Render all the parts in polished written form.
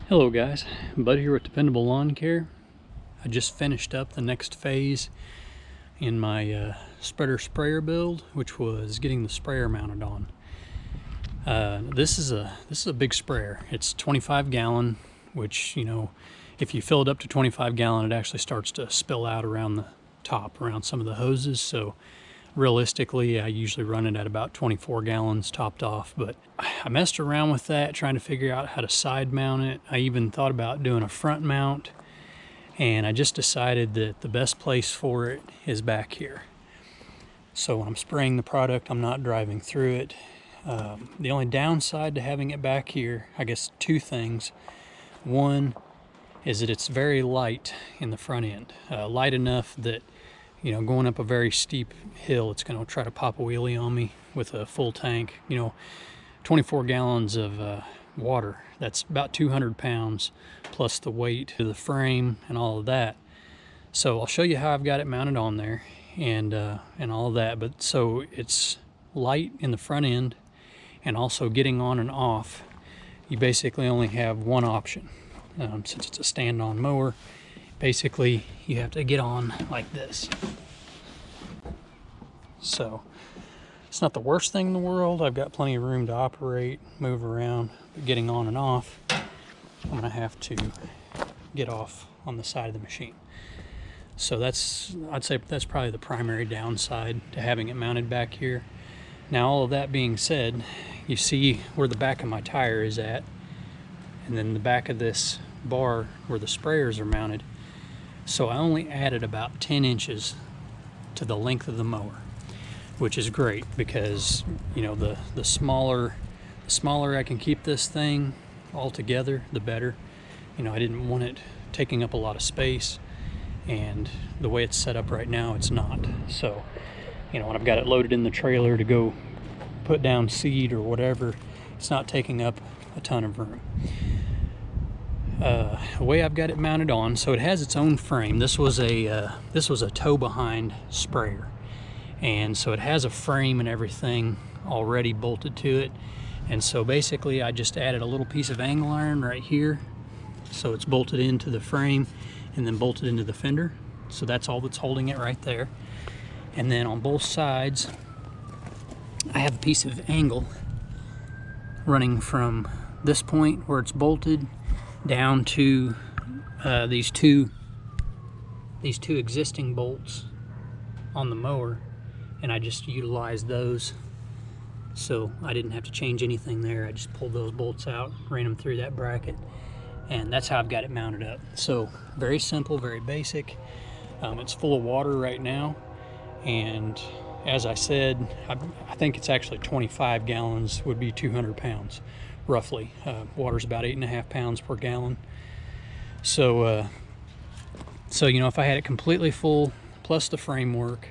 Hello guys, Bud here with Dependable Lawn Care. I just finished up the next phase in my spreader sprayer build, which was getting the sprayer mounted on. This is a big sprayer. It's 25 gallon, which, you know, if you fill it up to 25 gallon, it actually starts to spill out around the top, around some of the hoses. So realistically, I usually run it at about 24 gallons topped off, but I messed around with that, trying to figure out how to side mount it. I even thought about doing a front mount, and I just decided that the best place for it is back here. So when I'm spraying the product, I'm not driving through it. The only downside to having it back here, I guess two things. One is that it's very light in the front end, light enough that, you know, going up a very steep hill, it's going to try to pop a wheelie on me with a full tank. You know, 24 gallons of water, that's about 200 pounds plus the weight of the frame and all of that. So I'll show you how I've got it mounted on there and all of that. But so it's light in the front end, and also getting on and off, you basically only have one option. Since it's a stand-on mower, basically you have to get on like this. So it's not the worst thing in the world. I've got plenty of room to operate, move around, but getting on and off, I'm gonna have to get off on the side of the machine. So I'd say that's probably the primary downside to having it mounted back here. Now, all of that being said, you see where the back of my tire is at, and then the back of this bar where the sprayers are mounted. So I only added about 10 inches to the length of the mower, which is great because, you know, the smaller I can keep this thing all together, the better. You know, I didn't want it taking up a lot of space, and the way it's set up right now, it's not. So, you know, when I've got it loaded in the trailer to go put down seed or whatever, it's not taking up a ton of room. The way I've got it mounted on, so it has its own frame. This was a tow behind sprayer, and so it has a frame and everything already bolted to it. And so basically I just added a little piece of angle iron right here, so it's bolted into the frame and then bolted into the fender. So that's all that's holding it right there. And then on both sides I have a piece of angle running from this point where it's bolted down to these two existing bolts on the mower, and I just utilized those, so I didn't have to change anything there. I just pulled those bolts out, ran them through that bracket, and that's how I've got it mounted up. So very simple, very basic. It's full of water right now, and as I said, I think it's actually 25 gallons would be 200 pounds roughly. Water's about 8.5 pounds per gallon. So you know, if I had it completely full plus the framework,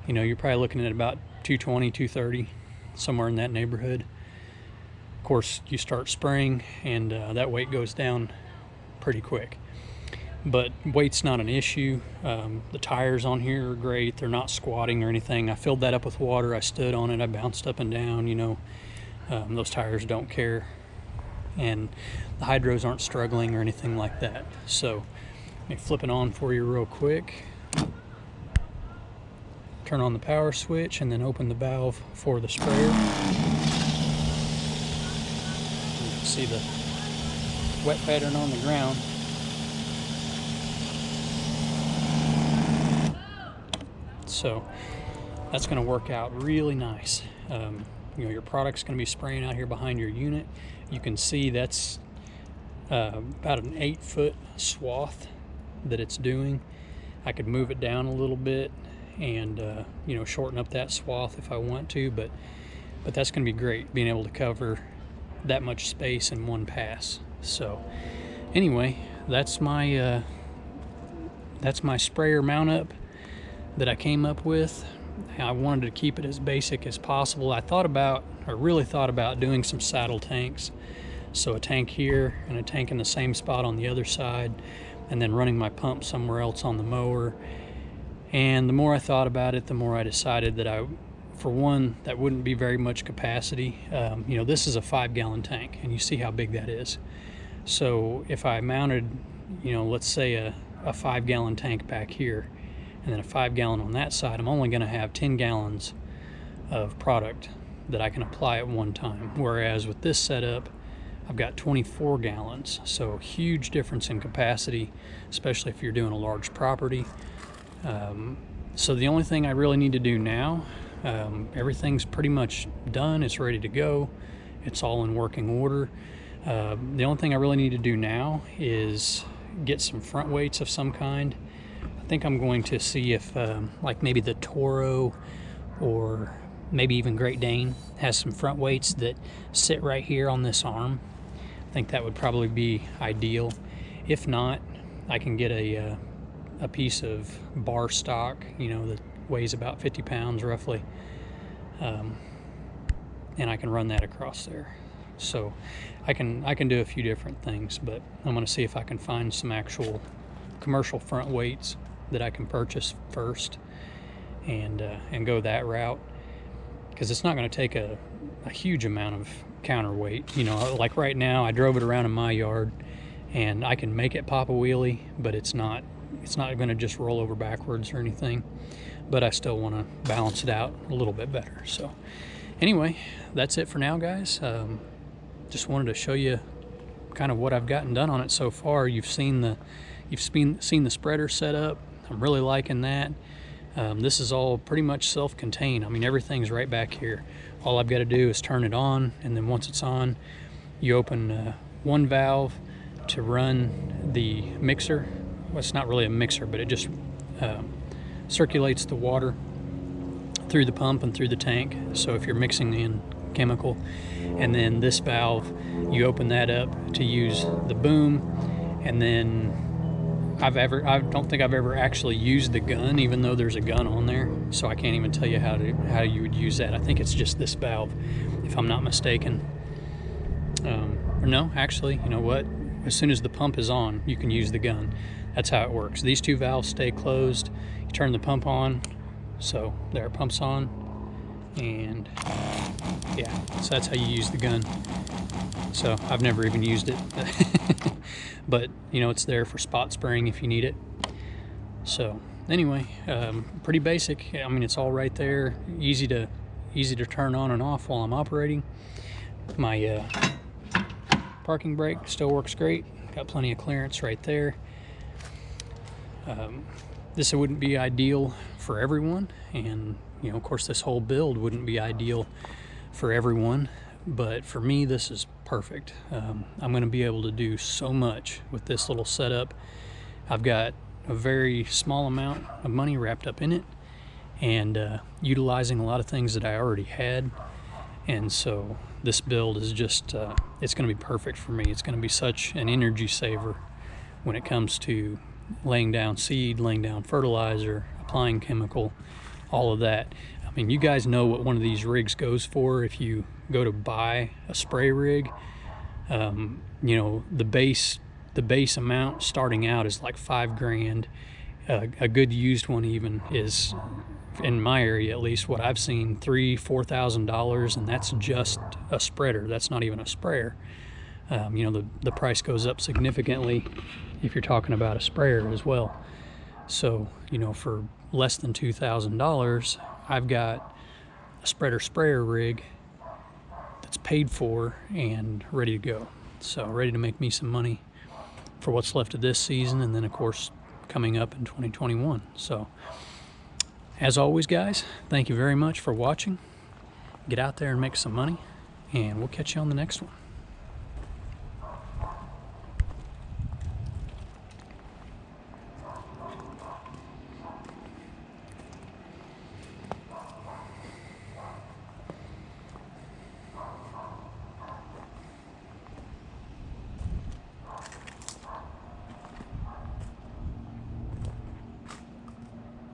you know, you're probably looking at about 220, 230, somewhere in that neighborhood. Of course, you start spraying and that weight goes down pretty quick. But weight's not an issue. The tires on here are great. They're not squatting or anything. I filled that up with water. I stood on it. I bounced up and down, you know. Those tires don't care, and the hydros aren't struggling or anything like that. So let me flip it on for you real quick. Turn on the power switch and then open the valve for the sprayer. You can see the wet pattern on the ground. So that's going to work out really nice. You know, your product's going to be spraying out here behind your unit. You can see that's about an 8-foot swath that it's doing. I could move it down a little bit and you know, shorten up that swath if I want to, but that's going to be great, being able to cover that much space in one pass. So anyway, that's my sprayer mount up that I came up with. I wanted to keep it as basic as possible. I really thought about doing some saddle tanks. So a tank here and a tank in the same spot on the other side, and then running my pump somewhere else on the mower. And the more I thought about it, the more I decided that for one, that wouldn't be very much capacity. You know, this is a 5-gallon tank, and you see how big that is. So if I mounted, let's say a 5-gallon tank back here, and then a 5-gallon on that side, I'm only going to have 10 gallons of product that I can apply at one time. Whereas with this setup, I've got 24 gallons. So huge difference in capacity, especially if you're doing a large property. So the only thing I really need to do now, everything's pretty much done. It's ready to go. It's all in working order. The only thing I really need to do now is get some front weights of some kind. I think I'm going to see if like maybe the Toro or maybe even Great Dane has some front weights that sit right here on this arm. I think that would probably be ideal. If not, I can get a piece of bar stock, that weighs about 50 pounds roughly, and I can run that across there. So I can do a few different things, but I'm going to see if I can find some actual commercial front weights that I can purchase first, and go that route, because it's not going to take a huge amount of counterweight. Like right now I drove it around in my yard and I can make it pop a wheelie, but it's not going to just roll over backwards or anything. But I still want to balance it out a little bit better. So anyway, that's it for now, guys. Just wanted to show you kind of what I've gotten done on it so far. You've seen the spreader set up. I'm really liking that. This is all pretty much self-contained. I mean, everything's right back here. All I've got to do is turn it on, and then once it's on, you open one valve to run the mixer. Well, it's not really a mixer, but it just circulates the water through the pump and through the tank. So if you're mixing in chemical, and then this valve, you open that up to use the boom, and then I don't think I've ever actually used the gun, even though there's a gun on there. So I can't even tell you how you would use that. I think it's just this valve, if I'm not mistaken. Or no, actually, you know what? As soon as the pump is on, you can use the gun. That's how it works. These two valves stay closed. You turn the pump on. So there, pump's on. And yeah, so that's how you use the gun. So I've never even used it. But it's there for spot spraying if you need it. So anyway, pretty basic. I mean, it's all right there. Easy to turn on and off while I'm operating. My parking brake still works great. Got plenty of clearance right there. This wouldn't be ideal for everyone, and of course this whole build wouldn't be ideal for everyone, but for me this is perfect. I'm going to be able to do so much with this little setup. I've got a very small amount of money wrapped up in it, and utilizing a lot of things that I already had, and so this build is just it's going to be perfect for me. It's going to be such an energy saver when it comes to laying down seed, laying down fertilizer, applying chemical, all of that. I mean, you guys know what one of these rigs goes for. If you go to buy a spray rig, the base amount starting out is like $5,000. A good used one even is, in my area at least, what I've seen, $3,000-$4,000, and that's just a spreader. That's not even a sprayer. The price goes up significantly if you're talking about a sprayer as well. So for less than $2,000, I've got a spreader sprayer rig that's paid for and ready to go. So ready to make me some money for what's left of this season, and then of course coming up in 2021. So as always, guys, thank you very much for watching. Get out there and make some money, and we'll catch you on the next one.